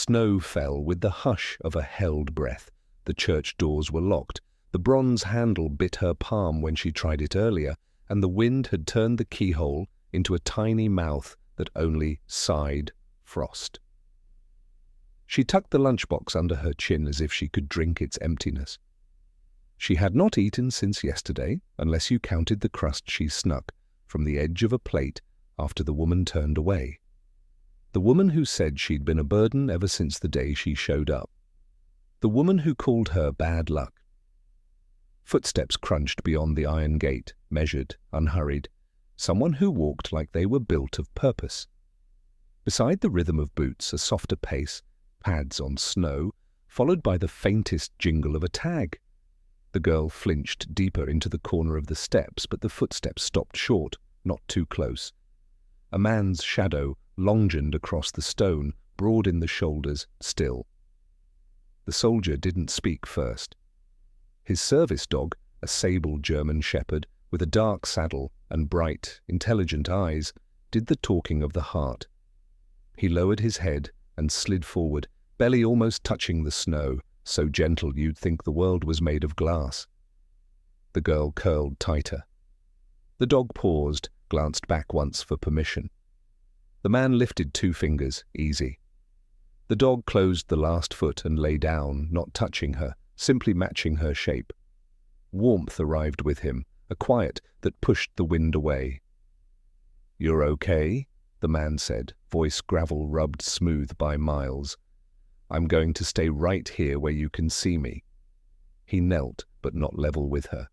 Snow fell with the hush of a held breath. The church doors were locked. The bronze handle bit her palm when she tried it earlier, and the wind had turned the keyhole into a tiny mouth that only sighed frost. She tucked the lunchbox under her chin as if she could drink its emptiness. She had not eaten since yesterday, unless you counted the crust she snuck from the edge of a plate after the woman turned away. The woman who said she'd been a burden ever since the day she showed up. The woman who called her bad luck. Footsteps crunched beyond the iron gate, measured, unhurried. Someone who walked like they were built of purpose. Beside the rhythm of boots, a softer pace, pads on snow, followed by the faintest jingle of a tag. The girl flinched deeper into the corner of the steps, but the footsteps stopped short, not too close. A man's shadow longioned across the stone, broad in the shoulders, still. The soldier didn't speak first. His service dog, a sable German shepherd with a dark saddle and bright, intelligent eyes, did the talking of the heart. He lowered his head and slid forward, belly almost touching the snow, so gentle you'd think the world was made of glass. The girl curled tighter. The dog paused, glanced back once for permission. The man lifted 2 fingers, easy. The dog closed the last foot and lay down, not touching her, simply matching her shape. Warmth arrived with him, a quiet that pushed the wind away. "You're okay?" the man said, voice gravel rubbed smooth by miles. "I'm going to stay right here where you can see me." He knelt, but not level with her.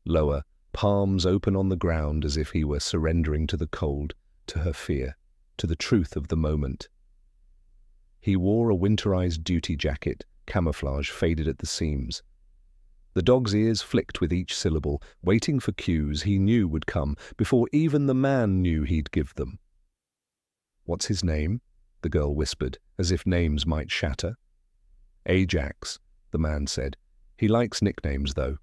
Lower, palms open on the ground as if he were surrendering to the cold, to her fear, to the truth of the moment. He wore a winterized duty jacket, camouflage faded at the seams. The dog's ears flicked with each syllable, waiting for cues he knew would come before even the man knew he'd give them. "What's his name?" the girl whispered, as if names might shatter. "Ajax," the man said. "He likes nicknames, though."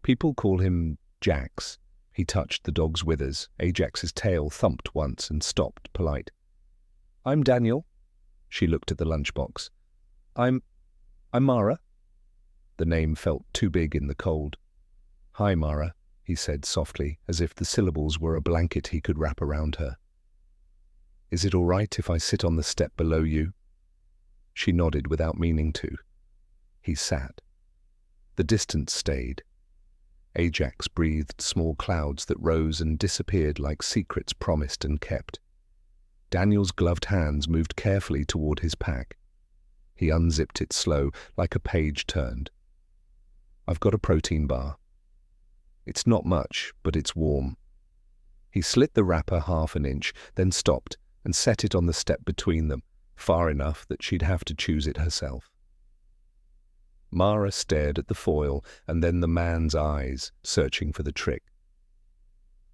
"People call him Jax." He touched the dog's withers. Ajax's tail thumped once and stopped, polite. "I'm Daniel." She looked at the lunchbox. I'm Mara." The name felt too big in the cold. "Hi, Mara," he said softly, as if the syllables were a blanket he could wrap around her. "Is it all right if I sit on the step below you?" She nodded without meaning to. He sat. The distance stayed. Ajax breathed small clouds that rose and disappeared like secrets promised and kept. Daniel's gloved hands moved carefully toward his pack. He unzipped it slow, like a page turned. "I've got a protein bar. It's not much, but it's warm." He slit the wrapper 1/2 inch, then stopped and set it on the step between them, far enough that she'd have to choose it herself. Mara stared at the foil and then the man's eyes, searching for the trick.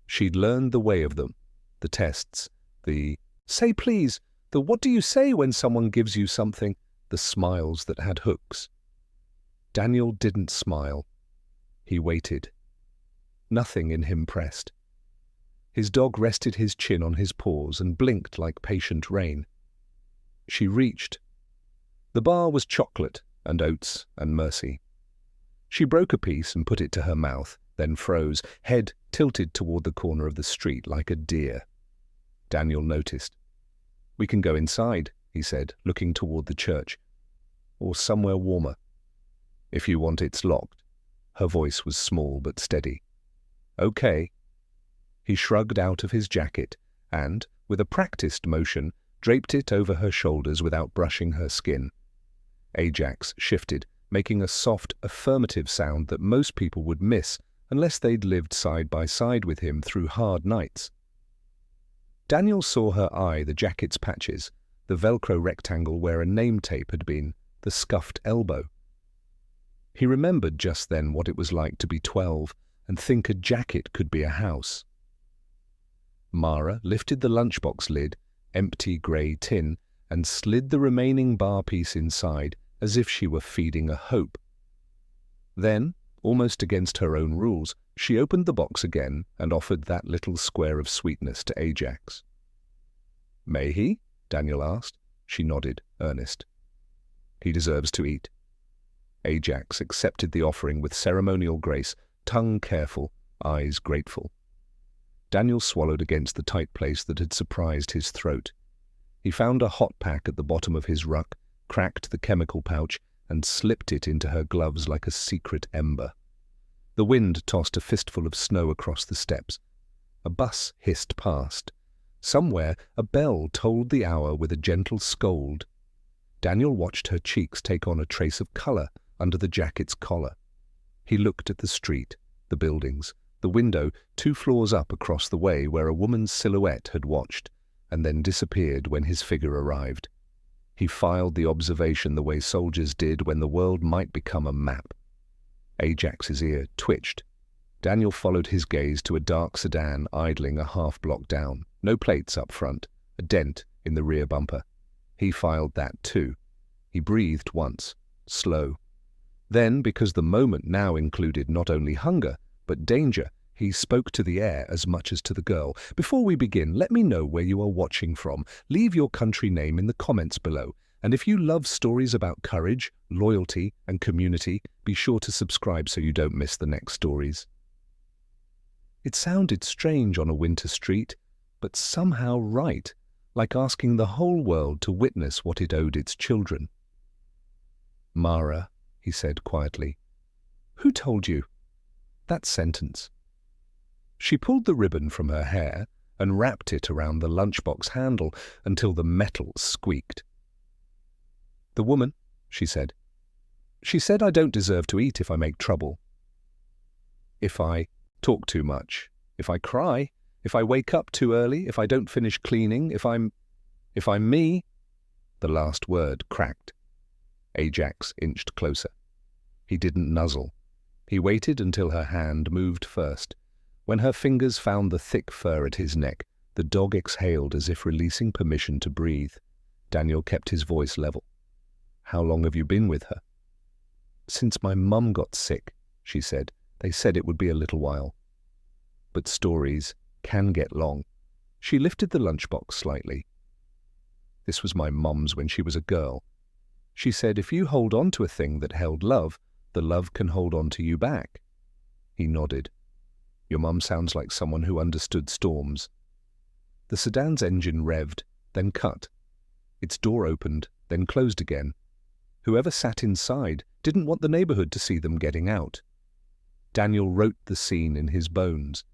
She'd learned the way of them, the tests, the "say please," the "what do you say when someone gives you something," the smiles that had hooks. Daniel didn't smile. He waited. Nothing in him pressed. His dog rested his chin on his paws and blinked like patient rain. She reached. The bar was chocolate and oats and mercy. She broke a piece and put it to her mouth, then froze, head tilted toward the corner of the street like a deer. Daniel noticed. "We can go inside," he said, looking toward the church. "Or somewhere warmer. If you want, it's locked." Her voice was small but steady. "Okay." He shrugged out of his jacket and, with a practiced motion, draped it over her shoulders without brushing her skin. Ajax shifted, making a soft, affirmative sound that most people would miss unless they'd lived side by side with him through hard nights. Daniel saw her eye the jacket's patches, the Velcro rectangle where a name tape had been, the scuffed elbow. He remembered just then what it was like to be 12 and think a jacket could be a house. Mara lifted the lunchbox lid, empty grey tin, and slid the remaining bar piece inside as if she were feeding a hope. Then, almost against her own rules, she opened the box again and offered that little square of sweetness to Ajax. "May he?" Daniel asked. She nodded, earnest. He deserves to eat. Ajax accepted the offering with ceremonial grace, tongue careful, eyes grateful. Daniel swallowed against the tight place that had surprised his throat. He found a hot pack at the bottom of his ruck, cracked the chemical pouch, and slipped it into her gloves like a secret ember. The wind tossed a fistful of snow across the steps. A bus hissed past. Somewhere a bell tolled the hour with a gentle scold. Daniel watched her cheeks take on a trace of colour under the jacket's collar. He looked at the street, the buildings, the window 2 floors up across the way where a woman's silhouette had watched, and then disappeared when his figure arrived. He filed the observation the way soldiers did when the world might become a map. Ajax's ear twitched. Daniel followed his gaze to a dark sedan idling a half-block down. No plates up front, a dent in the rear bumper. He filed that too. He breathed once, slow. Then, because the moment now included not only hunger, but danger, he spoke to the air as much as to the girl. Before we begin, let me know where you are watching from. Leave your country name in the comments below. And if you love stories about courage, loyalty, and community, be sure to subscribe so you don't miss the next stories. It sounded strange on a winter street, but somehow right, like asking the whole world to witness what it owed its children. "Mara," he said quietly. "Who told you?" That sentence. She pulled the ribbon from her hair and wrapped it around the lunchbox handle until the metal squeaked. "The woman," she said. "She said I don't deserve to eat if I make trouble. If I talk too much, if I cry, if I wake up too early, if I don't finish cleaning, if I'm me." The last word cracked. Ajax inched closer. He didn't nuzzle. He waited until her hand moved first. When her fingers found the thick fur at his neck, the dog exhaled as if releasing permission to breathe. Daniel kept his voice level. "How long have you been with her?" "Since my mum got sick," she said. "They said it would be a little while." But stories can get long. She lifted the lunchbox slightly. "This was my mum's when she was a girl. She said if you hold on to a thing that held love, the love can hold on to you back." He nodded. "Your mum sounds like someone who understood storms." The sedan's engine revved, then cut. Its door opened, then closed again. Whoever sat inside didn't want the neighborhood to see them getting out. Daniel wrote the scene in his bones.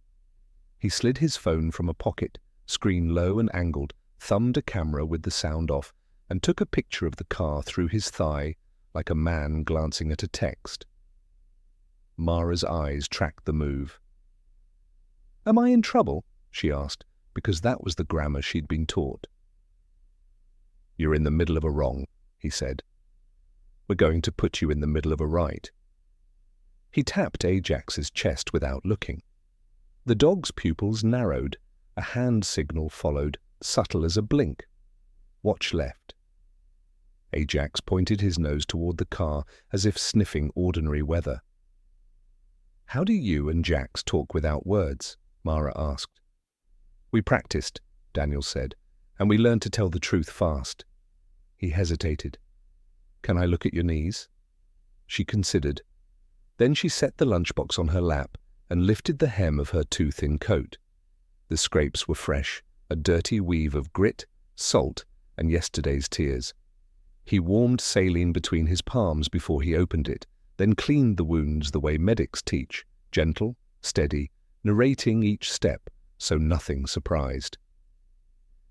He slid his phone from a pocket, screen low and angled, thumbed a camera with the sound off, and took a picture of the car through his thigh like a man glancing at a text. Mara's eyes tracked the move. "Am I in trouble?" she asked, because that was the grammar she'd been taught. "You're in the middle of a wrong," he said. "We're going to put you in the middle of a right." He tapped Ajax's chest without looking. The dog's pupils narrowed. A hand signal followed, subtle as a blink. "Watch left." Ajax pointed his nose toward the car as if sniffing ordinary weather. "How do you and Jax talk without words?" Mara asked. "We practiced," Daniel said, "and we learned to tell the truth fast." He hesitated. "Can I look at your knees?" She considered. Then she set the lunchbox on her lap and lifted the hem of her too-thin coat. The scrapes were fresh, a dirty weave of grit, salt, and yesterday's tears. He warmed saline between his palms before he opened it, then cleaned the wounds the way medics teach, gentle, steady, narrating each step so nothing surprised.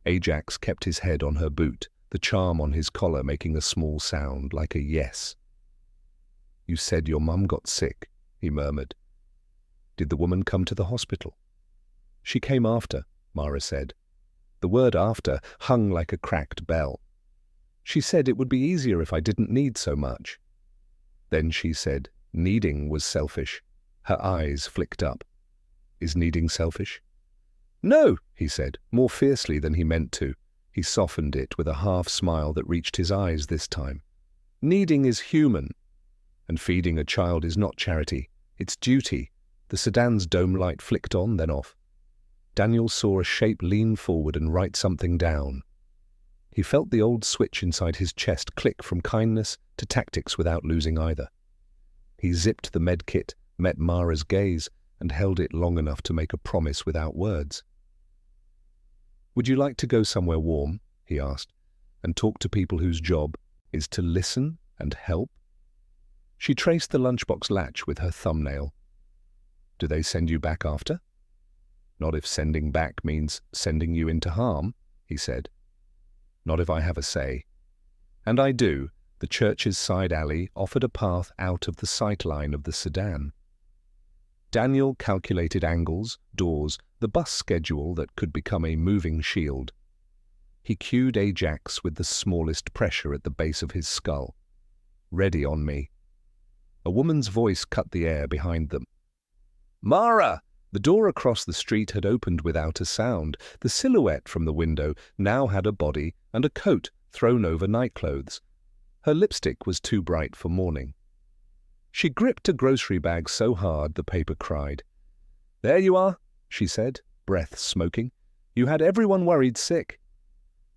Ajax kept his head on her boot, the charm on his collar making a small sound like a yes. "You said your mum got sick," he murmured. "Did the woman come to the hospital?" "She came after," Mara said. The word after hung like a cracked bell. "She said it would be easier if I didn't need so much." Then she said needing was selfish. Her eyes flicked up. "Is needing selfish?" "No," he said, more fiercely than he meant to. He softened it with a half-smile that reached his eyes this time. "Needing is human. And feeding a child is not charity. It's duty." The sedan's dome light flicked on, then off. Daniel saw a shape lean forward and write something down. He felt the old switch inside his chest click from kindness to tactics without losing either. He zipped the med kit, met Mara's gaze, and held it long enough to make a promise without words. "Would you like to go somewhere warm?" he asked, "and talk to people whose job is to listen and help?" She traced the lunchbox latch with her thumbnail. "Do they send you back after?" "Not if sending back means sending you into harm," he said. "Not if I have a say." "And I do." The church's side alley offered a path out of the sight line of the sedan. Daniel calculated angles, doors, the bus schedule that could become a moving shield. He cued Ajax with the smallest pressure at the base of his skull. "Ready on me." A woman's voice cut the air behind them. "Mara!" The door across the street had opened without a sound. The silhouette from the window now had a body and a coat thrown over nightclothes. Her lipstick was too bright for morning. She gripped a grocery bag so hard the paper cried. "There you are," she said, breath smoking. "You had everyone worried sick."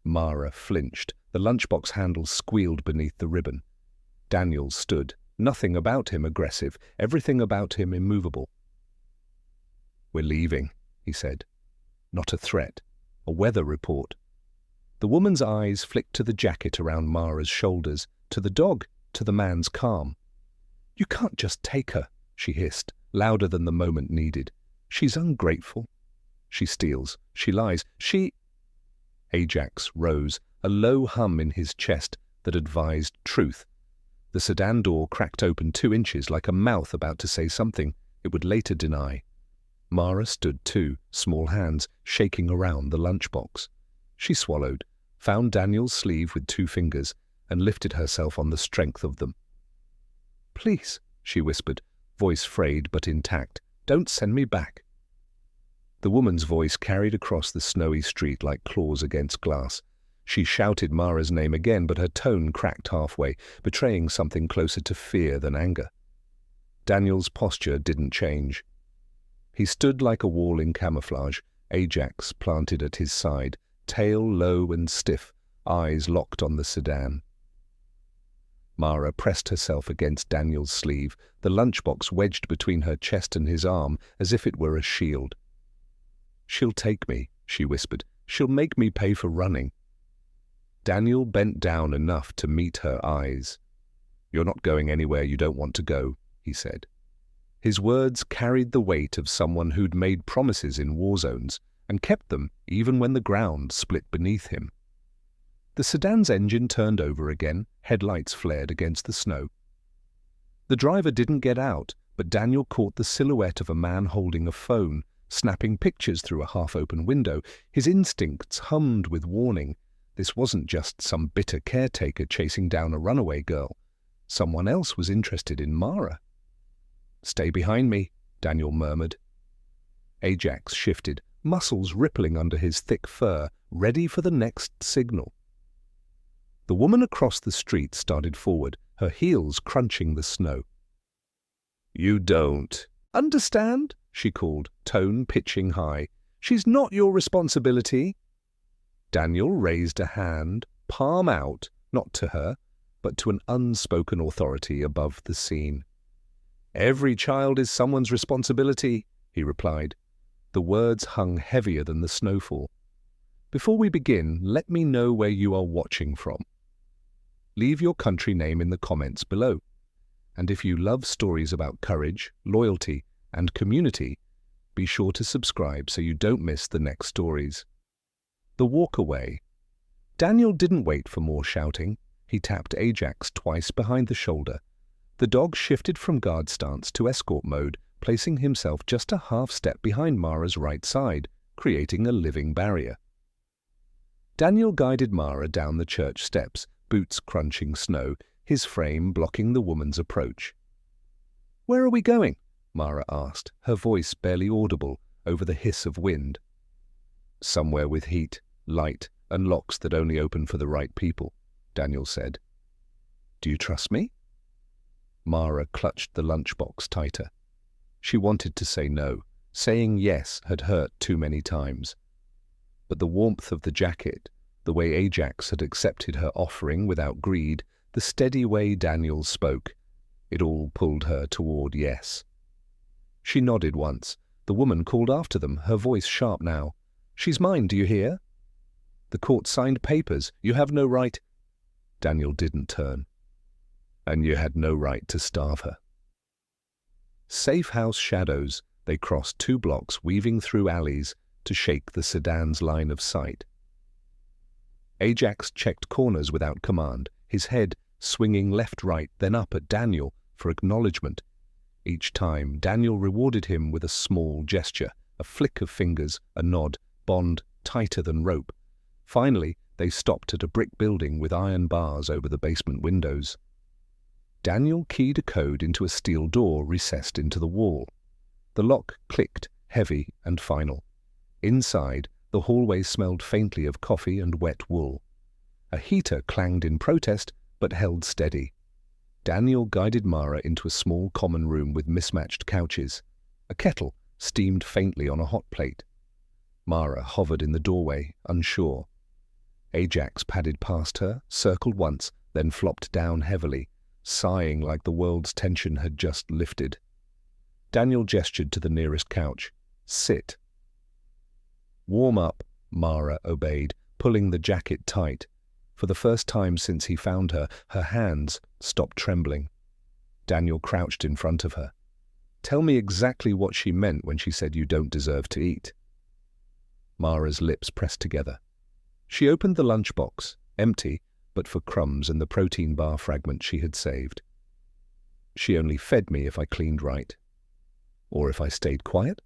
Mara flinched. The lunchbox handle squealed beneath the ribbon. Daniel stood, nothing about him aggressive, everything about him immovable. "We're leaving," he said. Not a threat, a weather report. The woman's eyes flicked to the jacket around Mara's shoulders, to the dog, to the man's calm. "You can't just take her," she hissed, louder than the moment needed. "She's ungrateful. She steals. She lies. She—" Ajax rose, a low hum in his chest that advised truth. The sedan door cracked open 2 inches like a mouth about to say something it would later deny. Mara stood too, small hands shaking around the lunchbox. She swallowed, found Daniel's sleeve with 2 fingers, and lifted herself on the strength of them. "Please," she whispered, voice frayed but intact, "don't send me back." The woman's voice carried across the snowy street like claws against glass. She shouted Mara's name again, but her tone cracked halfway, betraying something closer to fear than anger. Daniel's posture didn't change. He stood like a wall in camouflage, Ajax planted at his side, tail low and stiff, eyes locked on the sedan. Mara pressed herself against Daniel's sleeve, the lunchbox wedged between her chest and his arm as if it were a shield. "She'll take me," she whispered. "She'll make me pay for running." Daniel bent down enough to meet her eyes. "You're not going anywhere you don't want to go," he said. His words carried the weight of someone who'd made promises in war zones and kept them even when the ground split beneath him. The sedan's engine turned over again, headlights flared against the snow. The driver didn't get out, but Daniel caught the silhouette of a man holding a phone, snapping pictures through a half-open window. His instincts hummed with warning. This wasn't just some bitter caretaker chasing down a runaway girl. Someone else was interested in Mara. "Stay behind me," Daniel murmured. Ajax shifted, muscles rippling under his thick fur, ready for the next signal. The woman across the street started forward, her heels crunching the snow. "You don't understand?" she called, tone pitching high. "She's not your responsibility." Daniel raised a hand, palm out, not to her, but to an unspoken authority above the scene. "Every child is someone's responsibility," he replied. The words hung heavier than the snowfall. "Before we begin, let me know where you are watching from. Leave your country name in the comments below. And if you love stories about courage, loyalty, and community, be sure to subscribe so you don't miss the next stories." The walk away. Daniel didn't wait for more shouting. He tapped Ajax twice behind the shoulder. The dog shifted from guard stance to escort mode, placing himself just a half step behind Mara's right side, creating a living barrier. Daniel guided Mara down the church steps, boots crunching snow, his frame blocking the woman's approach. "Where are we going?" Mara asked, her voice barely audible over the hiss of wind. "Somewhere with heat, light, and locks that only open for the right people," Daniel said. "Do you trust me?" Mara clutched the lunchbox tighter. She wanted to say no. Saying yes had hurt too many times. But the warmth of the jacket, The way Ajax had accepted her offering without greed, the steady way Daniel spoke. It all pulled her toward yes. She nodded once. The woman called after them, her voice sharp now. "She's mine, do you hear? The court signed papers. You have no right—" Daniel didn't turn. "And you had no right to starve her." Safe house shadows, they crossed 2 blocks, weaving through alleys to shake the sedan's line of sight. Ajax checked corners without command, his head swinging left-right, then up at Daniel for acknowledgement. Each time, Daniel rewarded him with a small gesture, a flick of fingers, a nod, bond tighter than rope. Finally, they stopped at a brick building with iron bars over the basement windows. Daniel keyed a code into a steel door recessed into the wall. The lock clicked, heavy and final. Inside, the hallway smelled faintly of coffee and wet wool. A heater clanged in protest, but held steady. Daniel guided Mara into a small common room with mismatched couches. A kettle steamed faintly on a hot plate. Mara hovered in the doorway, unsure. Ajax padded past her, circled once, then flopped down heavily, sighing like the world's tension had just lifted. Daniel gestured to the nearest couch. "Sit." "Warm up," Mara obeyed, pulling the jacket tight. For the first time since he found her, her hands stopped trembling. Daniel crouched in front of her. "Tell me exactly what she meant when she said you don't deserve to eat." Mara's lips pressed together. She opened the lunchbox, empty, but for crumbs and the protein bar fragment she had saved. "She only fed me if I cleaned right. Or if I stayed quiet.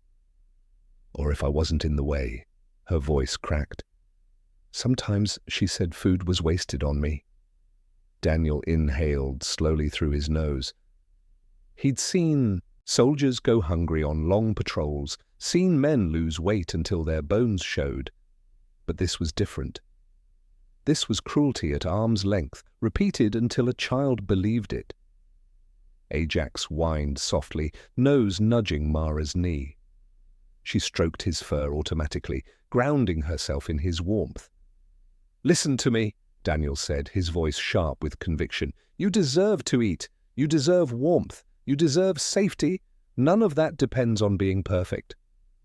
Or if I wasn't in the way." Her voice cracked. "Sometimes she said food was wasted on me." Daniel inhaled slowly through his nose. He'd seen soldiers go hungry on long patrols, seen men lose weight until their bones showed. But this was different. This was cruelty at arm's length, repeated until a child believed it. Ajax whined softly, nose nudging Mara's knee. She stroked his fur automatically, grounding herself in his warmth. "Listen to me," Daniel said, his voice sharp with conviction. "You deserve to eat. You deserve warmth. You deserve safety. None of that depends on being perfect."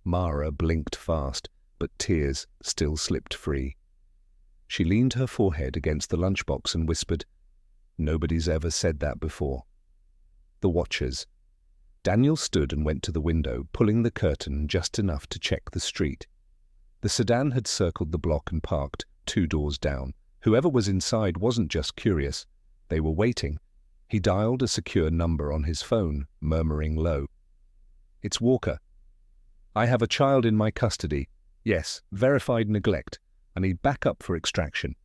Mara blinked fast, but tears still slipped free. She leaned her forehead against the lunchbox and whispered, "Nobody's ever said that before." The watchers. Daniel stood and went to the window, pulling the curtain just enough to check the street. The sedan had circled the block and parked 2 doors down. Whoever was inside wasn't just curious. They were waiting. He dialed a secure number on his phone, murmuring low. "It's Walker. I have a child in my custody. Yes, verified neglect. I need backup for extraction."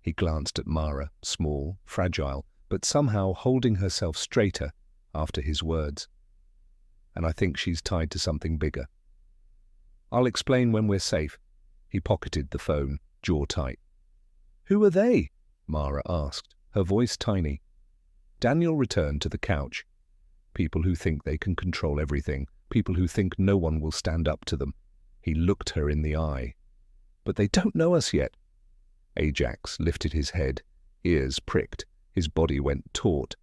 He glanced at Mara, small, fragile, but somehow holding herself straighter after his words. "And I think she's tied to something bigger. I'll explain when we're safe." He pocketed the phone, jaw tight. "Who are they?" Mara asked, her voice tiny. Daniel returned to the couch. "People who think they can control everything, people who think no one will stand up to them." He looked her in the eye. "But they don't know us yet." Ajax lifted his head, ears pricked, his body went taut.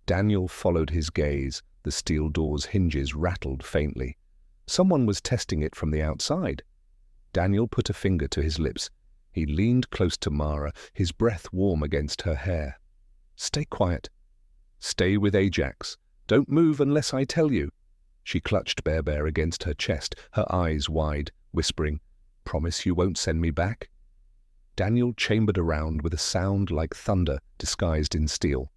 Daniel followed his gaze, the steel door's hinges rattled faintly. Someone was testing it from the outside. Daniel put a finger to his lips. He leaned close to Mara, his breath warm against her hair. "Stay quiet. Stay with Ajax. Don't move unless I tell you." She clutched Bear against her chest, her eyes wide, whispering, "Promise you won't send me back?" Daniel chambered around with a sound like thunder disguised in steel.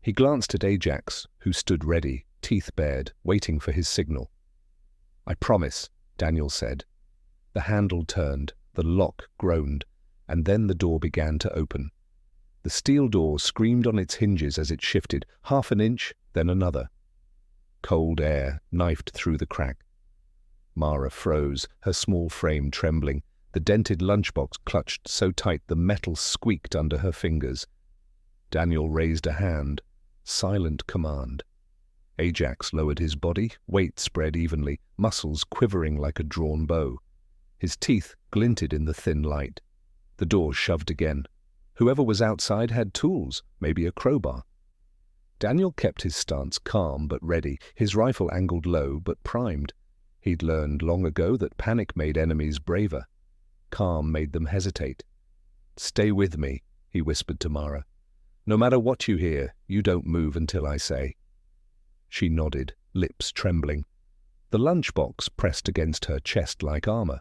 He glanced at Ajax, who stood ready, teeth bared, waiting for his signal. "I promise," Daniel said. The handle turned, the lock groaned, and then the door began to open. The steel door screamed on its hinges as it shifted, half an inch, then another. Cold air knifed through the crack. Mara froze, her small frame trembling. The dented lunchbox clutched so tight the metal squeaked under her fingers. Daniel raised a hand. Silent command. Ajax lowered his body, weight spread evenly, muscles quivering like a drawn bow. His teeth glinted in the thin light. The door shoved again. Whoever was outside had tools, maybe a crowbar. Daniel kept his stance calm but ready, his rifle angled low but primed. He'd learned long ago that panic made enemies braver. Calm made them hesitate. "Stay with me," he whispered to Mara. "No matter what you hear, you don't move until I say." She nodded, lips trembling. The lunchbox pressed against her chest like armor.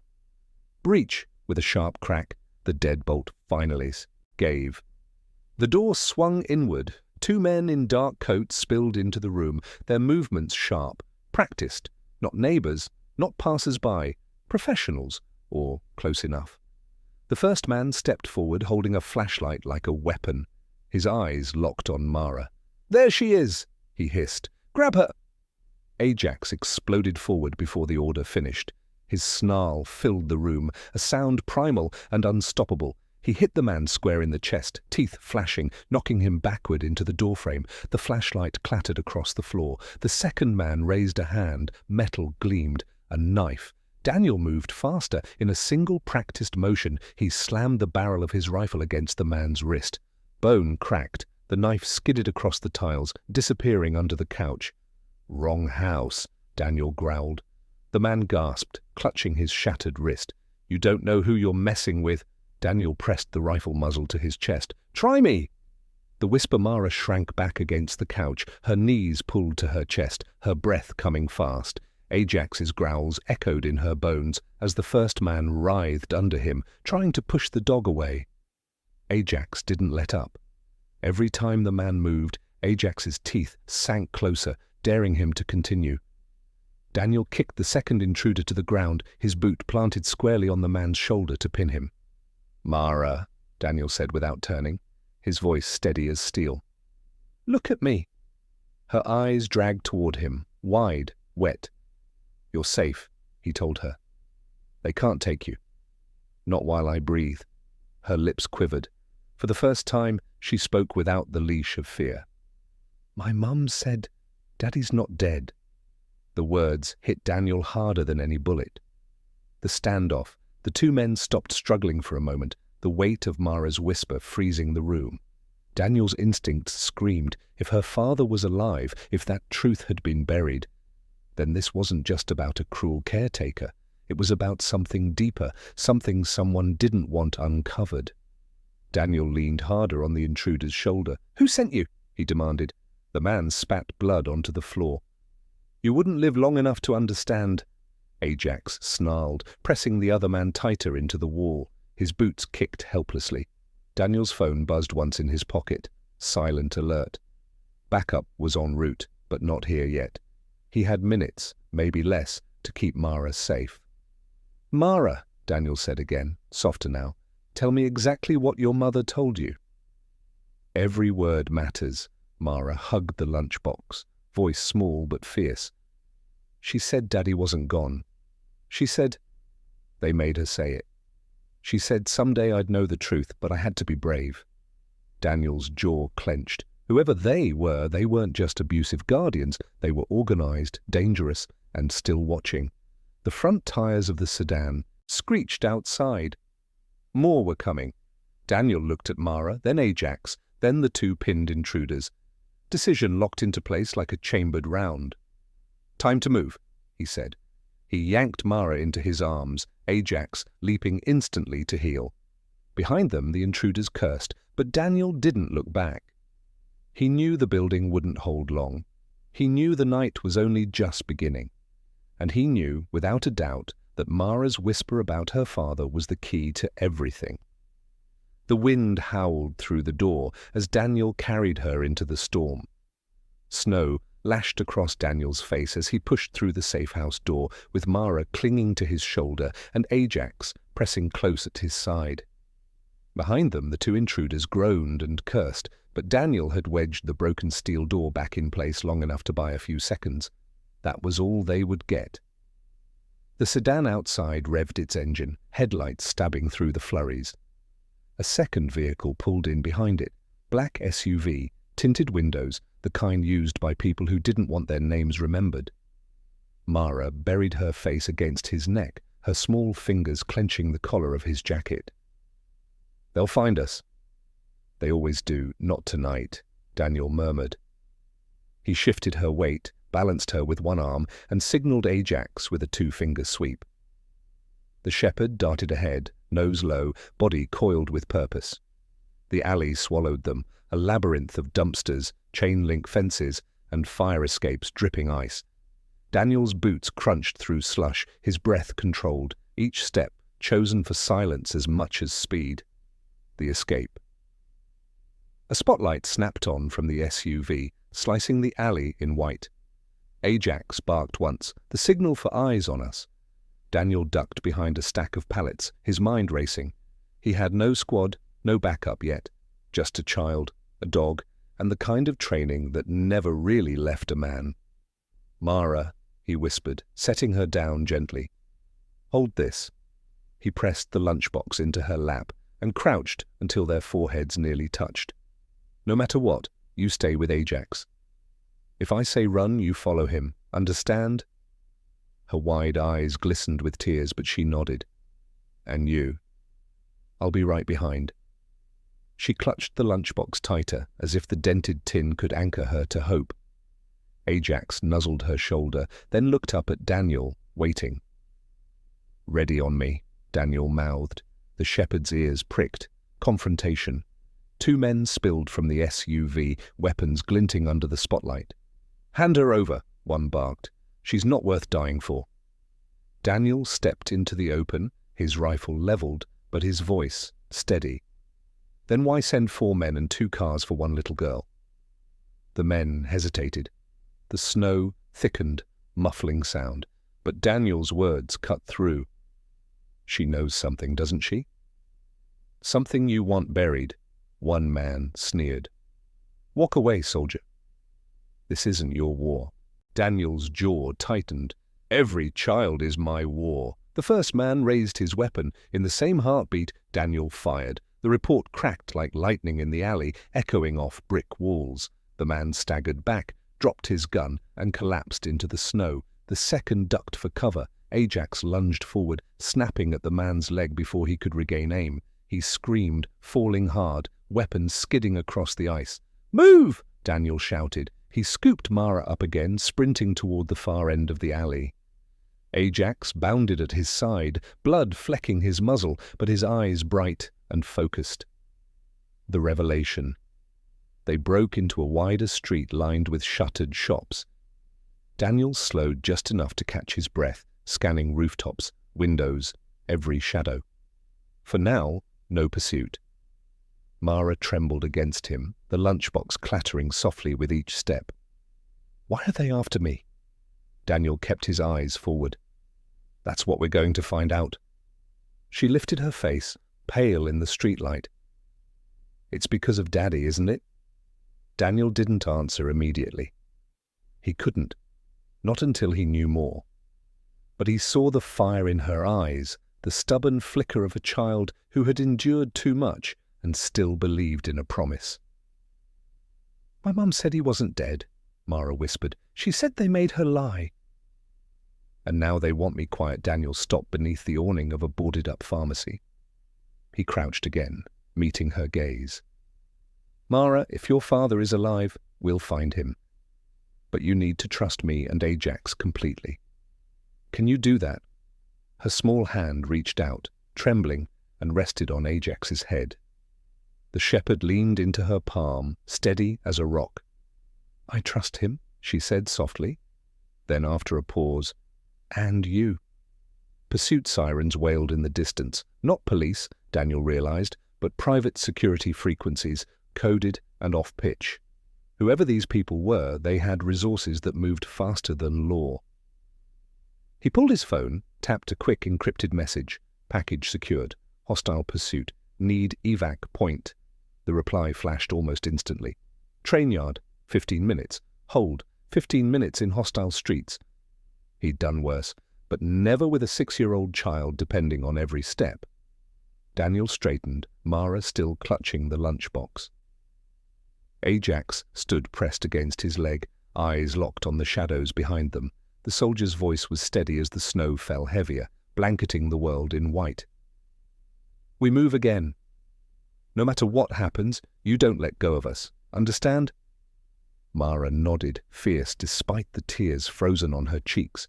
Breach! With a sharp crack, the deadbolt finally gave. The door swung inward. 2 men in dark coats spilled into the room, their movements sharp, practiced, not neighbors, not passers-by, professionals, or close enough. The first man stepped forward, holding a flashlight like a weapon. His eyes locked on Mara. "There she is!" he hissed. "Grab her!" Ajax exploded forward before the order finished. His snarl filled the room, a sound primal and unstoppable. He hit the man square in the chest, teeth flashing, knocking him backward into the doorframe. The flashlight clattered across the floor. The second man raised a hand. Metal gleamed. A knife. Daniel moved faster. In a single practiced motion, he slammed the barrel of his rifle against the man's wrist. Bone cracked. The knife skidded across the tiles, disappearing under the couch. "Wrong house," Daniel growled. The man gasped, clutching his shattered wrist. "You don't know who you're messing with." Daniel pressed the rifle muzzle to his chest. "Try me!" The whisper Mara shrank back against the couch, her knees pulled to her chest, her breath coming fast. Ajax's growls echoed in her bones as the first man writhed under him, trying to push the dog away. Ajax didn't let up. Every time the man moved, Ajax's teeth sank closer, daring him to continue. Daniel kicked the second intruder to the ground, his boot planted squarely on the man's shoulder to pin him. "Mara," Daniel said without turning, his voice steady as steel. "Look at me." Her eyes dragged toward him, wide, wet. "You're safe," he told her. "They can't take you. Not while I breathe." Her lips quivered. For the first time, she spoke without the leash of fear. "My mum said, Daddy's not dead." The words hit Daniel harder than any bullet. The standoff. The 2 men stopped struggling for a moment, the weight of Mara's whisper freezing the room. Daniel's instincts screamed, if her father was alive, if that truth had been buried, then this wasn't just about a cruel caretaker. It was about something deeper, something someone didn't want uncovered. Daniel leaned harder on the intruder's shoulder. "Who sent you?" he demanded. The man spat blood onto the floor. "You wouldn't live long enough to understand." Ajax snarled, pressing the other man tighter into the wall. His boots kicked helplessly. Daniel's phone buzzed once in his pocket. Silent alert. Backup was en route, but not here yet. He had minutes, maybe less, to keep Mara safe. "Mara," Daniel said again, softer now, "tell me exactly what your mother told you." "Every word matters." Mara hugged the lunchbox, voice small but fierce. "She said Daddy wasn't gone. She said—" They made her say it. "She said someday I'd know the truth, but I had to be brave." Daniel's jaw clenched. Whoever they weren't just abusive guardians. They were organized, dangerous, and still watching. The front tires of the sedan screeched outside. More were coming. Daniel looked at Mara, then Ajax, then the 2 pinned intruders. Decision locked into place like a chambered round. "Time to move," he said. He yanked Mara into his arms, Ajax leaping instantly to heel. Behind them the intruders cursed, but Daniel didn't look back. He knew the building wouldn't hold long. He knew the night was only just beginning. And he knew, without a doubt, that Mara's whisper about her father was the key to everything. The wind howled through the door as Daniel carried her into the storm. Snow lashed across Daniel's face as he pushed through the safe-house door, with Mara clinging to his shoulder and Ajax pressing close at his side. Behind them, the 2 intruders groaned and cursed, but Daniel had wedged the broken steel door back in place long enough to buy a few seconds. That was all they would get. The sedan outside revved its engine, headlights stabbing through the flurries. A second vehicle pulled in behind it, black SUV, tinted windows, the kind used by people who didn't want their names remembered. Mara buried her face against his neck, her small fingers clenching the collar of his jacket. They'll find us." "They always do, not tonight," Daniel murmured. He shifted her weight, balanced her with one arm, and signaled Ajax with a two-finger sweep. The shepherd darted ahead, nose low, body coiled with purpose. The alley swallowed them, a labyrinth of dumpsters, chain-link fences, and fire escapes dripping ice. Daniel's boots crunched through slush, his breath controlled, each step chosen for silence as much as speed. The escape. A spotlight snapped on from the SUV, slicing the alley in white. Ajax barked once, the signal for eyes on us. Daniel ducked behind a stack of pallets, his mind racing. He had no squad, no backup yet, just a child, a dog, and the kind of training that never really left a man. "Mara," he whispered, setting her down gently. "Hold this." He pressed the lunchbox into her lap and crouched until their foreheads nearly touched. "No matter what, you stay with Ajax. If I say run, you follow him. Understand?" Her wide eyes glistened with tears, but she nodded. "And you?" "I'll be right behind." She clutched the lunchbox tighter, as if the dented tin could anchor her to hope. Ajax nuzzled her shoulder, then looked up at Daniel, waiting. "Ready on me," Daniel mouthed. The shepherd's ears pricked. Confrontation. Two men spilled from the SUV, weapons glinting under the spotlight. "Hand her over," one barked. "She's not worth dying for." Daniel stepped into the open, his rifle leveled, but his voice steady. "Then why send 4 men and 2 cars for one little girl?" The men hesitated. The snow thickened, muffling sound, but Daniel's words cut through. "She knows something, doesn't she?" "Something you want buried," one man sneered. "Walk away, soldier." "This isn't your war." Daniel's jaw tightened. "Every child is my war." The first man raised his weapon. In the same heartbeat, Daniel fired. The report cracked like lightning in the alley, echoing off brick walls. The man staggered back, dropped his gun, and collapsed into the snow. The second ducked for cover. Ajax lunged forward, snapping at the man's leg before he could regain aim. He screamed, falling hard, weapons skidding across the ice. "Move!" Daniel shouted. He scooped Mara up again, sprinting toward the far end of the alley. Ajax bounded at his side, blood flecking his muzzle, but his eyes bright and focused. The revelation. They broke into a wider street lined with shuttered shops. Daniel slowed just enough to catch his breath, scanning rooftops, windows, every shadow. For now, no pursuit. Mara trembled against him, the lunchbox clattering softly with each step. "Why are they after me?" Daniel kept his eyes forward. "That's what we're going to find out." She lifted her face, pale in the streetlight. "It's because of Daddy, isn't it?" Daniel didn't answer immediately. He couldn't, not until he knew more. But he saw the fire in her eyes, the stubborn flicker of a child who had endured too much and still believed in a promise. "My mum said he wasn't dead," Mara whispered. "She said they made her lie." "And now they want me quiet." Daniel stopped beneath the awning of a boarded-up pharmacy. He crouched again, meeting her gaze. "Mara, if your father is alive, we'll find him. But you need to trust me and Ajax completely. Can you do that?" Her small hand reached out, trembling, and rested on Ajax's head. The shepherd leaned into her palm, steady as a rock. "I trust him," she said softly. Then, after a pause, "And you." Pursuit sirens wailed in the distance. Not police, Daniel realized, but private security frequencies, coded and off-pitch. Whoever these people were, they had resources that moved faster than law. He pulled his phone, tapped a quick encrypted message. "Package secured. Hostile pursuit. Need evac point." The reply flashed almost instantly. "Train yard. 15 minutes. Hold. 15 minutes in hostile streets." He'd done worse, but never with a 6-year-old child depending on every step. Daniel straightened, Mara still clutching the lunchbox. Ajax stood pressed against his leg, eyes locked on the shadows behind them. The soldier's voice was steady as the snow fell heavier, blanketing the world in white. "We move again." No matter what happens, you don't let go of us. Understand?" Mara nodded, fierce despite the tears frozen on her cheeks.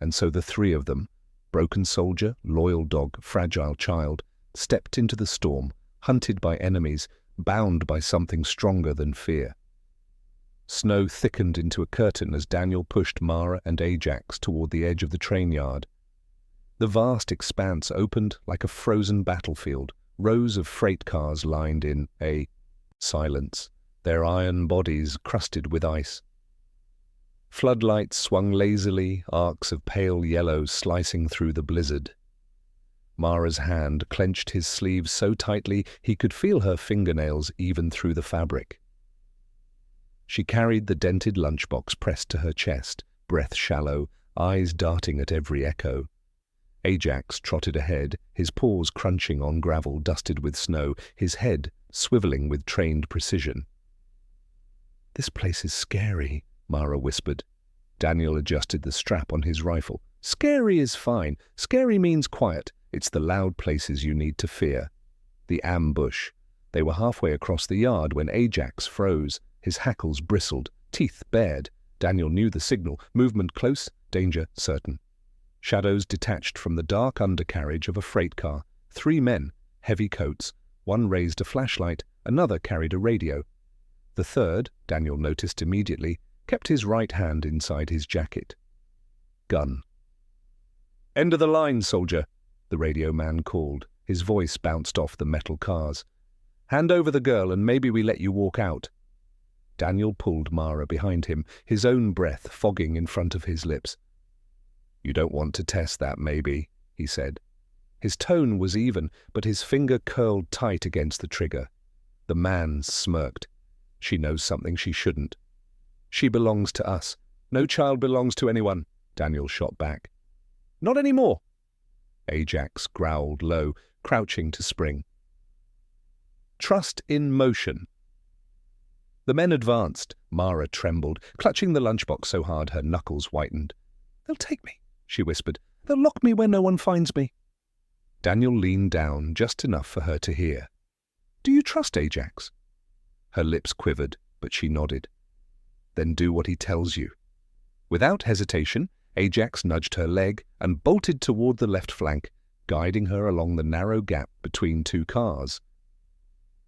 And so the three of them, broken soldier, loyal dog, fragile child, stepped into the storm, hunted by enemies, bound by something stronger than fear. Snow thickened into a curtain as Daniel pushed Mara and Ajax toward the edge of the train yard. The vast expanse opened like a frozen battlefield. Rows of freight cars lined in a silence, their iron bodies crusted with ice. Floodlights swung lazily, arcs of pale yellow slicing through the blizzard. Mara's hand clenched his sleeve so tightly he could feel her fingernails even through the fabric. She carried the dented lunchbox pressed to her chest, breath shallow, eyes darting at every echo. Ajax trotted ahead, his paws crunching on gravel dusted with snow, his head swiveling with trained precision. "This place is scary," Mara whispered. Daniel adjusted the strap on his rifle. "Scary is fine. Scary means quiet. It's the loud places you need to fear." The ambush. They were halfway across the yard when Ajax froze. His hackles bristled, teeth bared. Daniel knew the signal. Movement close, danger certain. Shadows detached from the dark undercarriage of a freight car. 3 men, heavy coats. One raised a flashlight, another carried a radio. The third, Daniel noticed immediately, kept his right hand inside his jacket. Gun. "End of the line, soldier," the radio man called. His voice bounced off the metal cars. "Hand over the girl and maybe we let you walk out." Daniel pulled Mara behind him, his own breath fogging in front of his lips. "You don't want to test that, maybe," he said. His tone was even, but his finger curled tight against the trigger. The man smirked. "She knows something she shouldn't." "She belongs to us. No child belongs to anyone," Daniel shot back. "Not anymore." Ajax growled low, crouching to spring. "Trust in motion." The men advanced. Mara trembled, clutching the lunchbox so hard her knuckles whitened. "They'll take me," she whispered. "They'll lock me where no one finds me." Daniel leaned down just enough for her to hear. "Do you trust Ajax?" Her lips quivered, but she nodded. "Then do what he tells you." Without hesitation, Ajax nudged her leg and bolted toward the left flank, guiding her along the narrow gap between 2 cars.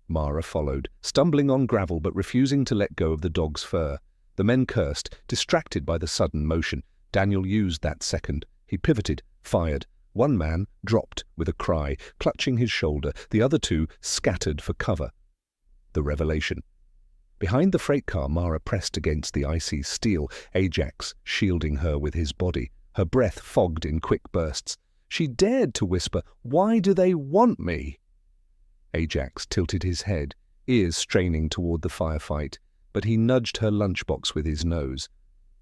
Mara followed, stumbling on gravel but refusing to let go of the dog's fur. The men cursed, distracted by the sudden motion. Daniel used that second. He pivoted, fired. One man dropped with a cry, clutching his shoulder. The other 2 scattered for cover. The revelation. Behind the freight car, Mara pressed against the icy steel, Ajax shielding her with his body, her breath fogged in quick bursts. She dared to whisper, "Why do they want me?" Ajax tilted his head, ears straining toward the firefight, but he nudged her lunchbox with his nose.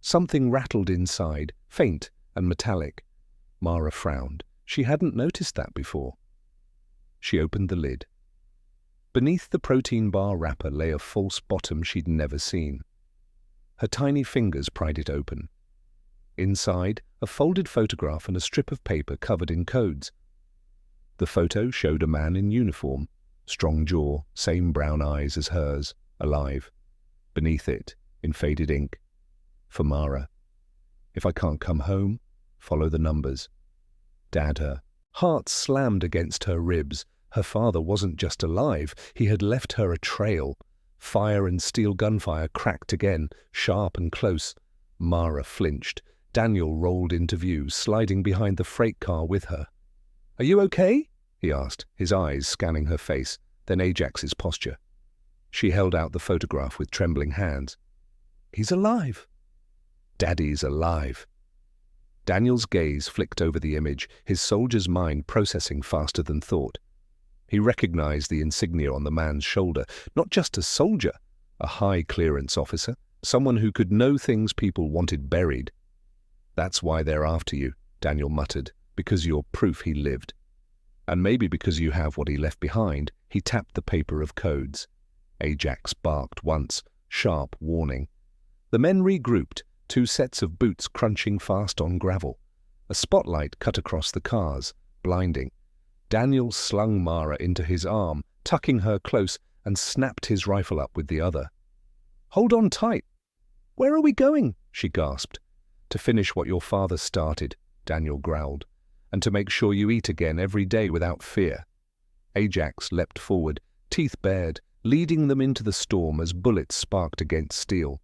Something rattled inside, faint and metallic. Mara frowned. She hadn't noticed that before. She opened the lid. Beneath the protein bar wrapper lay a false bottom she'd never seen. Her tiny fingers pried it open. Inside, a folded photograph and a strip of paper covered in codes. The photo showed a man in uniform, strong jaw, same brown eyes as hers, alive. Beneath it, in faded ink, for Mara. "If I can't come home, follow the numbers." Dad her. Heart slammed against her ribs. Her father wasn't just alive, he had left her a trail. Fire and steel gunfire cracked again, sharp and close. Mara flinched. Daniel rolled into view, sliding behind the freight car with her. "Are you okay?" he asked, his eyes scanning her face, then Ajax's posture. She held out the photograph with trembling hands. "He's alive." "Daddy's alive." Daniel's gaze flicked over the image, his soldier's mind processing faster than thought. He recognized the insignia on the man's shoulder, not just a soldier, a high-clearance officer, someone who could know things people wanted buried. "That's why they're after you," Daniel muttered, "because you're proof he lived. And maybe because you have what he left behind." He tapped the paper of codes. Ajax barked once, sharp warning. The men regrouped, 2 sets of boots crunching fast on gravel. A spotlight cut across the cars, blinding. Daniel slung Mara into his arm, tucking her close, and snapped his rifle up with the other. "Hold on tight." "Where are we going?" she gasped. "To finish what your father started," Daniel growled, "and to make sure you eat again every day without fear." Ajax leapt forward, teeth bared, leading them into the storm as bullets sparked against steel.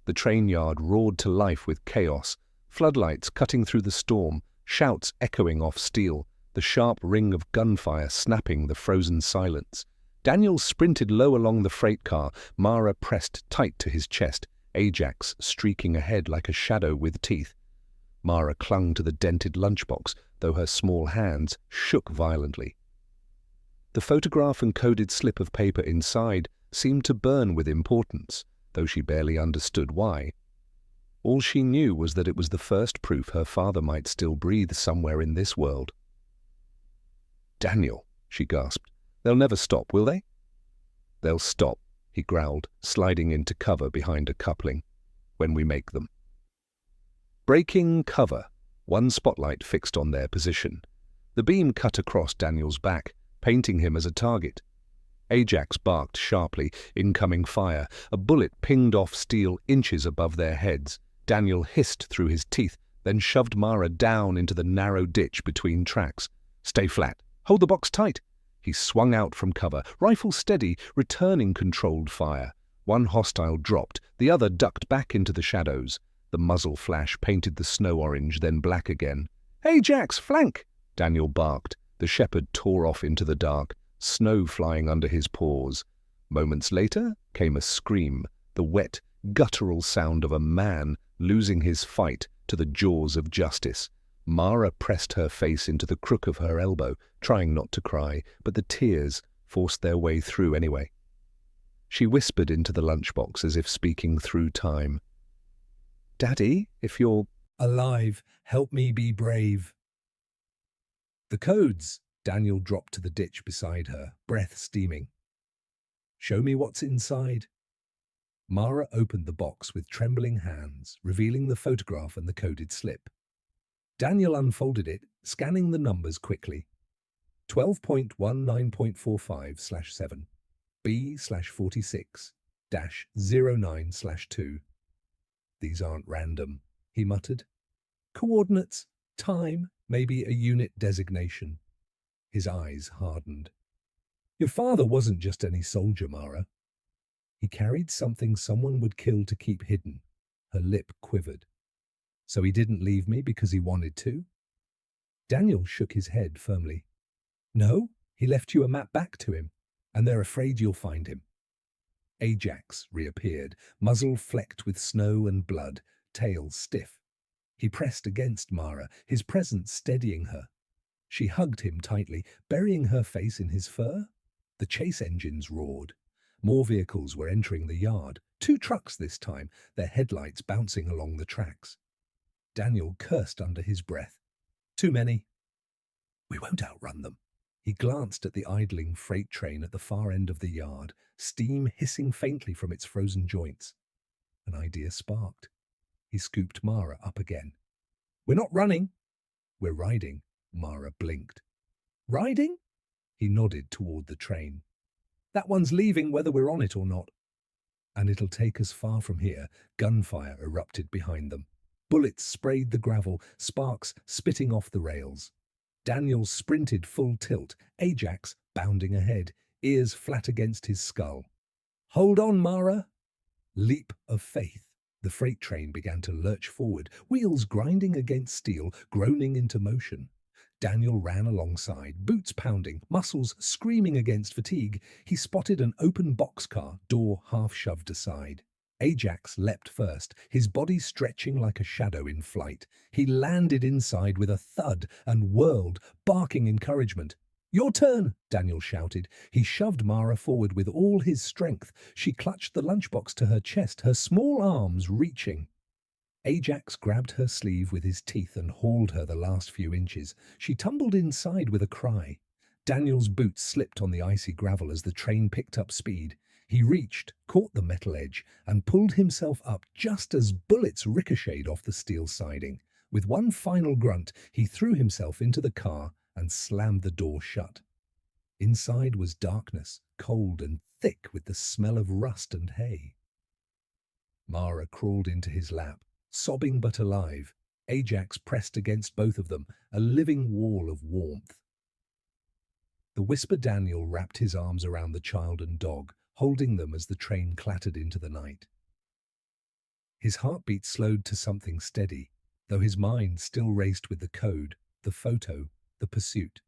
The train yard roared to life with chaos, floodlights cutting through the storm, shouts echoing off steel, the sharp ring of gunfire snapping the frozen silence. Daniel sprinted low along the freight car, Mara pressed tight to his chest, Ajax streaking ahead like a shadow with teeth. Mara clung to the dented lunchbox, though her small hands shook violently. The photograph and coded slip of paper inside seemed to burn with importance, though she barely understood why. All she knew was that it was the first proof her father might still breathe somewhere in this world. "Daniel," she gasped, "they'll never stop, will they?" "They'll stop," he growled, sliding into cover behind a coupling, "when we make them." Breaking cover, one spotlight fixed on their position. The beam cut across Daniel's back, painting him as a target. Ajax barked sharply, incoming fire. A bullet pinged off steel inches above their heads. Daniel hissed through his teeth, then shoved Mara down into the narrow ditch between tracks. "Stay flat. Hold the box tight." He swung out from cover, rifle steady, returning controlled fire. One hostile dropped, the other ducked back into the shadows. The muzzle flash painted the snow orange, then black again. "Ajax, flank!" Daniel barked. The shepherd tore off into the dark, snow flying under his paws. Moments later came a scream, the wet, guttural sound of a man losing his fight to the jaws of justice. Mara pressed her face into the crook of her elbow, trying not to cry, but the tears forced their way through anyway. She whispered into the lunchbox as if speaking through time. "Daddy, if you're alive, help me be brave." "The codes." Daniel dropped to the ditch beside her, breath steaming. "Show me what's inside." Mara opened the box with trembling hands, revealing the photograph and the coded slip. Daniel unfolded it, scanning the numbers quickly. 12.19.45/7, B/46-09/2. "These aren't random," he muttered. "Coordinates, time, maybe a unit designation." His eyes hardened. "Your father wasn't just any soldier, Mara. He carried something someone would kill to keep hidden." Her lip quivered. "So he didn't leave me because he wanted to?" Daniel shook his head firmly. "No, he left you a map back to him, and they're afraid you'll find him." Ajax reappeared, muzzle flecked with snow and blood, tail stiff. He pressed against Mara, his presence steadying her. She hugged him tightly, burying her face in his fur. The chase engines roared. More vehicles were entering the yard, 2 trucks this time, their headlights bouncing along the tracks. Daniel cursed under his breath. "Too many." "We won't outrun them." He glanced at the idling freight train at the far end of the yard, steam hissing faintly from its frozen joints. An idea sparked. He scooped Mara up again. "We're not running." "We're riding." Mara blinked. "Riding?" He nodded toward the train. "That one's leaving whether we're on it or not." "And it'll take us far from here." Gunfire erupted behind them. Bullets sprayed the gravel, sparks spitting off the rails. Daniel sprinted full tilt, Ajax bounding ahead, ears flat against his skull. "Hold on, Mara!" Leap of faith. The freight train began to lurch forward, wheels grinding against steel, groaning into motion. Daniel ran alongside, boots pounding, muscles screaming against fatigue. He spotted an open boxcar, door half shoved aside. Ajax leapt first, his body stretching like a shadow in flight. He landed inside with a thud and whirled, barking encouragement. "Your turn!" Daniel shouted. He shoved Mara forward with all his strength. She clutched the lunchbox to her chest, her small arms reaching. Ajax grabbed her sleeve with his teeth and hauled her the last few inches. She tumbled inside with a cry. Daniel's boots slipped on the icy gravel as the train picked up speed. He reached, caught the metal edge, and pulled himself up just as bullets ricocheted off the steel siding. With one final grunt, he threw himself into the car and slammed the door shut. Inside was darkness, cold and thick with the smell of rust and hay. Mara crawled into his lap, sobbing but alive. Ajax pressed against both of them, a living wall of warmth. The Whisper Daniel wrapped his arms around the child and dog, holding them as the train clattered into the night. His heartbeat slowed to something steady, though his mind still raced with the code, the photo, the pursuit.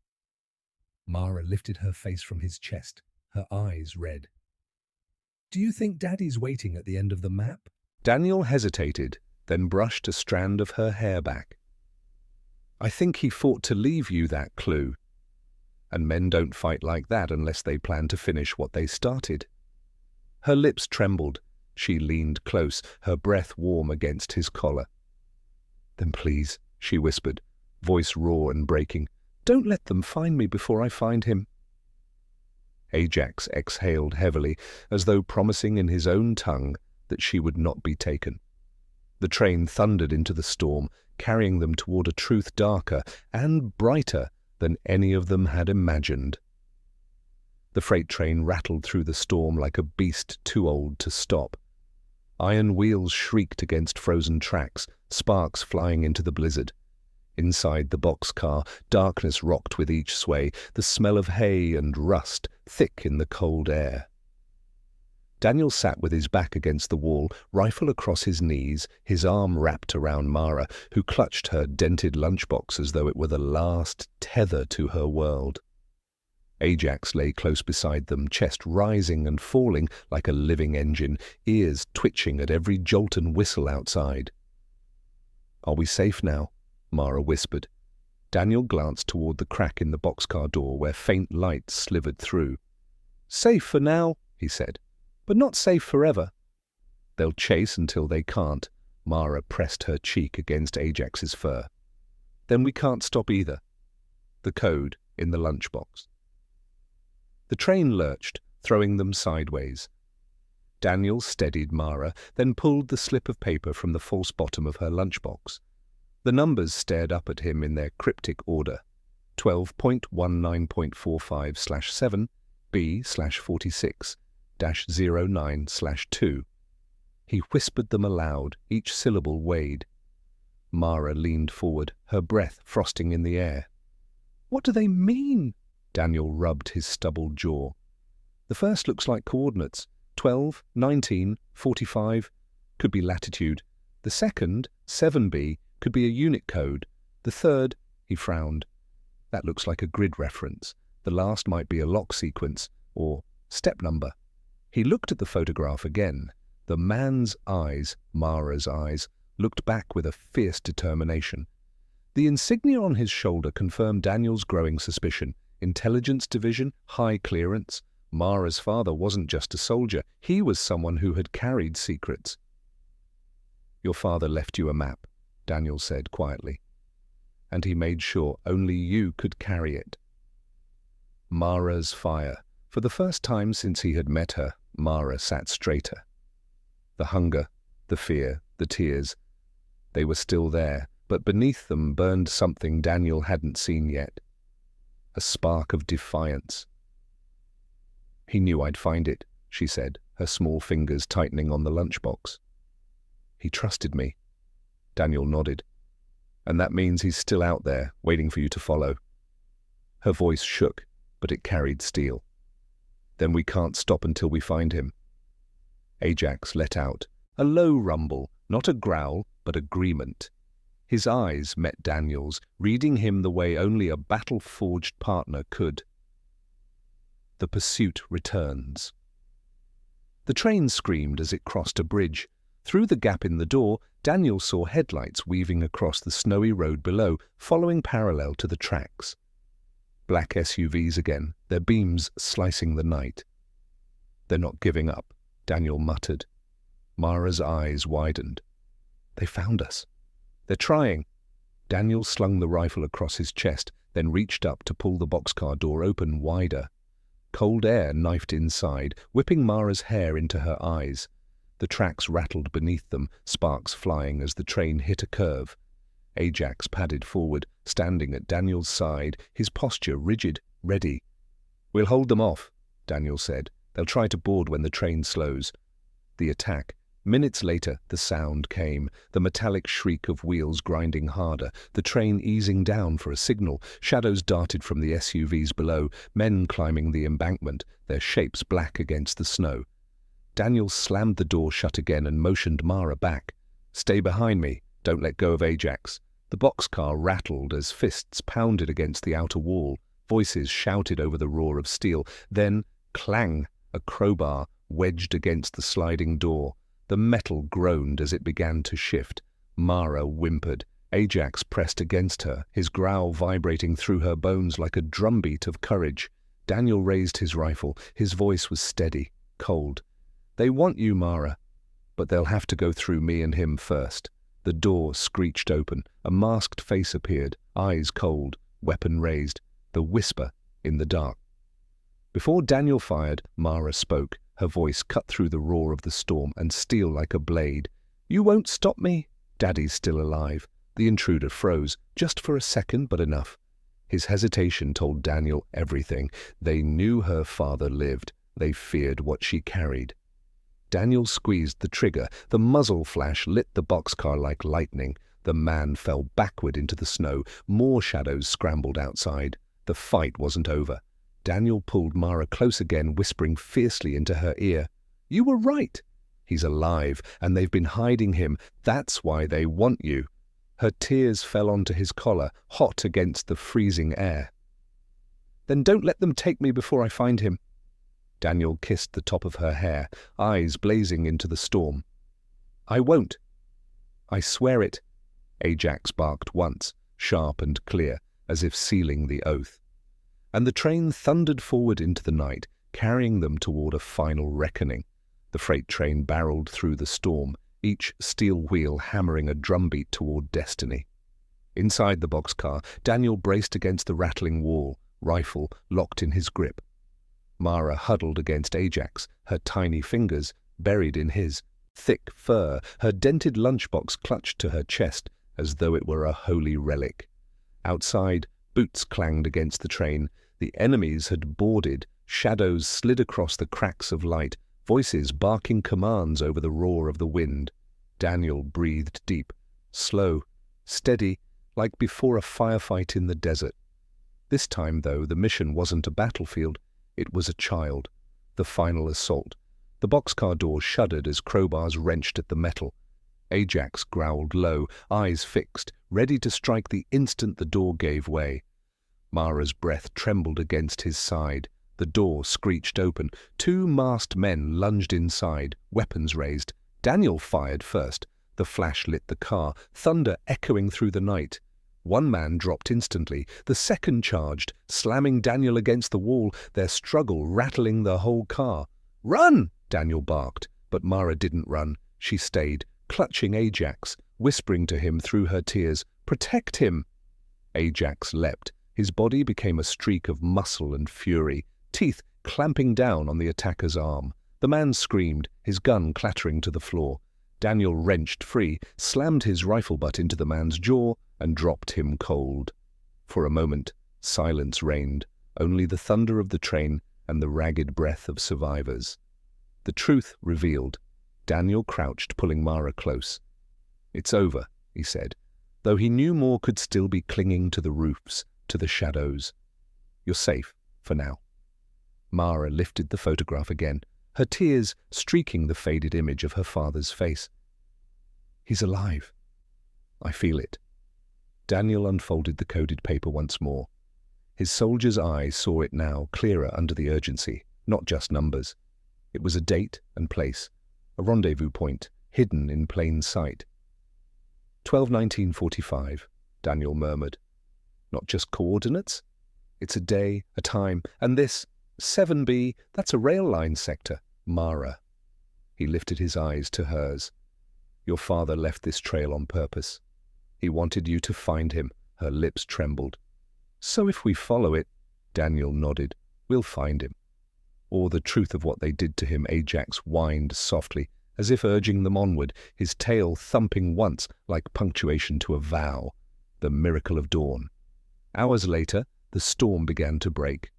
Mara lifted her face from his chest, her eyes red. "Do you think Daddy's waiting at the end of the map?" Daniel hesitated, then brushed a strand of her hair back. "I think he fought to leave you that clue. And men don't fight like that unless they plan to finish what they started." Her lips trembled. She leaned close, her breath warm against his collar. "Then please," she whispered, voice raw and breaking, "don't let them find me before I find him." Ajax exhaled heavily, as though promising in his own tongue that she would not be taken. The train thundered into the storm, carrying them toward a truth darker and brighter than any of them had imagined. The freight train rattled through the storm like a beast too old to stop. Iron wheels shrieked against frozen tracks, sparks flying into the blizzard. Inside the boxcar, darkness rocked with each sway, the smell of hay and rust thick in the cold air. Daniel sat with his back against the wall, rifle across his knees, his arm wrapped around Mara, who clutched her dented lunchbox as though it were the last tether to her world. Ajax lay close beside them, chest rising and falling like a living engine, ears twitching at every jolt and whistle outside. "Are we safe now?" Mara whispered. Daniel glanced toward the crack in the boxcar door where faint light slivered through. "Safe for now," he said, "but not safe forever." "They'll chase until they can't." Mara pressed her cheek against Ajax's fur. "Then we can't stop either." The code in the lunchbox. The train lurched, throwing them sideways. Daniel steadied Mara, then pulled the slip of paper from the false bottom of her lunchbox. The numbers stared up at him in their cryptic order: 12.19.45/7, B/46-09/2. He whispered them aloud, each syllable weighed. Mara leaned forward, her breath frosting in the air. "What do they mean?" Daniel rubbed his stubbled jaw. "The first looks like coordinates. 12, 19, 45, could be latitude. The second, 7B, could be a unit code. The third," he frowned, "that looks like a grid reference. The last might be a lock sequence, or step number." He looked at the photograph again. The man's eyes, Mara's eyes, looked back with a fierce determination. The insignia on his shoulder confirmed Daniel's growing suspicion. Intelligence division, high clearance. Mara's father wasn't just a soldier, he was someone who had carried secrets. "Your father left you a map," Daniel said quietly, "and he made sure only you could carry it." Mara's fire. For the first time since he had met her, Mara sat straighter. The hunger, the fear, the tears, they were still there, but beneath them burned something Daniel hadn't seen yet. A spark of defiance. "He knew I'd find it," she said, her small fingers tightening on the lunchbox. "He trusted me." Daniel nodded. "And that means he's still out there, waiting for you to follow." Her voice shook, but it carried steel. "Then we can't stop until we find him." Ajax let out a low rumble, not a growl, but agreement. His eyes met Daniel's, reading him the way only a battle-forged partner could. The pursuit returns. The train screamed as it crossed a bridge. Through the gap in the door, Daniel saw headlights weaving across the snowy road below, following parallel to the tracks. Black SUVs again, their beams slicing the night. "They're not giving up," Daniel muttered. Mara's eyes widened. "They found us. They're trying." Daniel slung the rifle across his chest, then reached up to pull the boxcar door open wider. Cold air knifed inside, whipping Mara's hair into her eyes. The tracks rattled beneath them, sparks flying as the train hit a curve. Ajax padded forward, standing at Daniel's side, his posture rigid, ready. "We'll hold them off," Daniel said. "They'll try to board when the train slows." The attack. Minutes later, the sound came, the metallic shriek of wheels grinding harder, the train easing down for a signal. Shadows darted from the SUVs below, men climbing the embankment, their shapes black against the snow. Daniel slammed the door shut again and motioned Mara back. "Stay behind me. Don't let go of Ajax." The boxcar rattled as fists pounded against the outer wall. Voices shouted over the roar of steel. Then, clang, a crowbar wedged against the sliding door. The metal groaned as it began to shift. Mara whimpered. Ajax pressed against her, his growl vibrating through her bones like a drumbeat of courage. Daniel raised his rifle. His voice was steady, cold. "They want you, Mara, but they'll have to go through me and him first." The door screeched open. A masked face appeared, eyes cold, weapon raised. The whisper in the dark. Before Daniel fired, Mara spoke. Her voice cut through the roar of the storm and steel like a blade. "You won't stop me? Daddy's still alive." The intruder froze, just for a second, but enough. His hesitation told Daniel everything. They knew her father lived. They feared what she carried. Daniel squeezed the trigger. The muzzle flash lit the boxcar like lightning. The man fell backward into the snow. More shadows scrambled outside. The fight wasn't over. Daniel pulled Mara close again, whispering fiercely into her ear. "You were right. He's alive, and they've been hiding him. That's why they want you." Her tears fell onto his collar, hot against the freezing air. "Then don't let them take me before I find him." Daniel kissed the top of her hair, eyes blazing into the storm. "I won't." "I swear it." Ajax barked once, sharp and clear, as if sealing the oath. And the train thundered forward into the night, carrying them toward a final reckoning. The freight train barreled through the storm, each steel wheel hammering a drumbeat toward destiny. Inside the boxcar, Daniel braced against the rattling wall, rifle locked in his grip. Mara huddled against Ajax, her tiny fingers buried in his. Thick fur, her dented lunchbox clutched to her chest as though it were a holy relic. Outside, boots clanged against the train. The enemies had boarded. Shadows slid across the cracks of light, voices barking commands over the roar of the wind. Daniel breathed deep, slow, steady, like before a firefight in the desert. This time, though, the mission wasn't a battlefield. It was a child. The final assault. The boxcar door shuddered as crowbars wrenched at the metal. Ajax growled low, eyes fixed, ready to strike the instant the door gave way. Mara's breath trembled against his side. The door screeched open. Two masked men lunged inside, weapons raised. Daniel fired first. The flash lit the car, thunder echoing through the night. One man dropped instantly. The second charged, slamming Daniel against the wall, their struggle rattling the whole car. "Run!" Daniel barked, but Mara didn't run. She stayed, clutching Ajax, whispering to him through her tears, "Protect him!" Ajax leapt. His body became a streak of muscle and fury, teeth clamping down on the attacker's arm. The man screamed, his gun clattering to the floor. Daniel wrenched free, slammed his rifle butt into the man's jaw, and dropped him cold. For a moment, silence reigned, only the thunder of the train and the ragged breath of survivors. The truth revealed. Daniel crouched, pulling Mara close. "It's over," he said, though he knew more could still be clinging to the roofs, to the shadows. "You're safe, for now." Mara lifted the photograph again, her tears streaking the faded image of her father's face. "He's alive. I feel it." Daniel unfolded the coded paper once more. His soldier's eye saw it now, clearer under the urgency, not just numbers. It was a date and place, a rendezvous point, hidden in plain sight. 12/19/45, Daniel murmured. "Not just coordinates? It's a day, a time, and this, 7B, that's a rail line sector. Mara." He lifted his eyes to hers. "Your father left this trail on purpose. He wanted you to find him." Her lips trembled. "So if we follow it," Daniel nodded, "we'll find him." Or the truth of what they did to him. Ajax whined softly, as if urging them onward, his tail thumping once like punctuation to a vow. The miracle of dawn. Hours later, the storm began to break.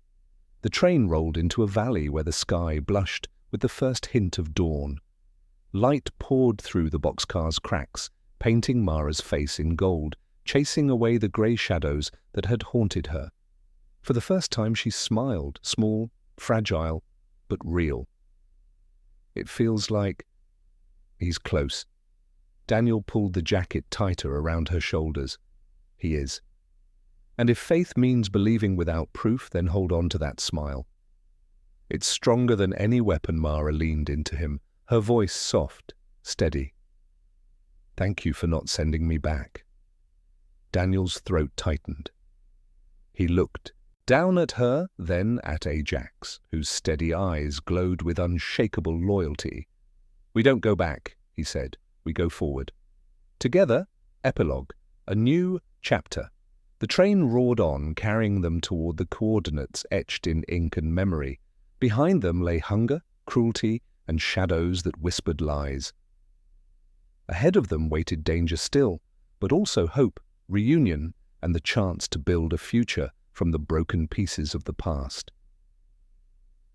The train rolled into a valley where the sky blushed with the first hint of dawn. Light poured through the boxcar's cracks, painting Mara's face in gold, chasing away the grey shadows that had haunted her. For the first time she smiled, small, fragile, but real. It feels like... He's close. Daniel pulled the jacket tighter around her shoulders. He is. And if faith means believing without proof, then hold on to that smile. It's stronger than any weapon. Mara leaned into him, her voice soft, steady. Thank you for not sending me back. Daniel's throat tightened. He looked down at her, then at Ajax, whose steady eyes glowed with unshakable loyalty. We don't go back, he said. We go forward. Together, epilogue, a new chapter. The train roared on, carrying them toward the coordinates etched in ink and memory. Behind them lay hunger, cruelty, and shadows that whispered lies. Ahead of them waited danger still, but also hope, reunion, and the chance to build a future from the broken pieces of the past.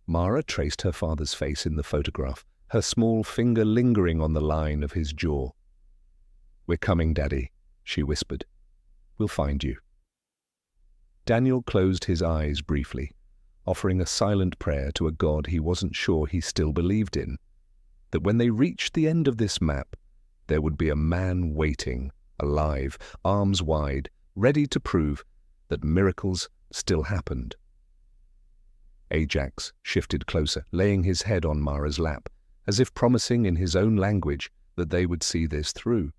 Mara traced her father's face in the photograph, her small finger lingering on the line of his jaw. We're coming, Daddy, she whispered. We'll find you. Daniel closed his eyes briefly, offering a silent prayer to a God he wasn't sure he still believed in, that when they reached the end of this map, there would be a man waiting, alive, arms wide, ready to prove that miracles still happened. Ajax shifted closer, laying his head on Mara's lap, as if promising in his own language that they would see this through.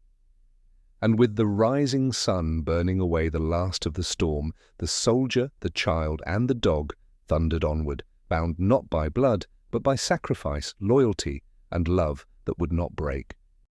And with the rising sun burning away the last of the storm, the soldier, the child, and the dog thundered onward, bound not by blood, but by sacrifice, loyalty, and love that would not break.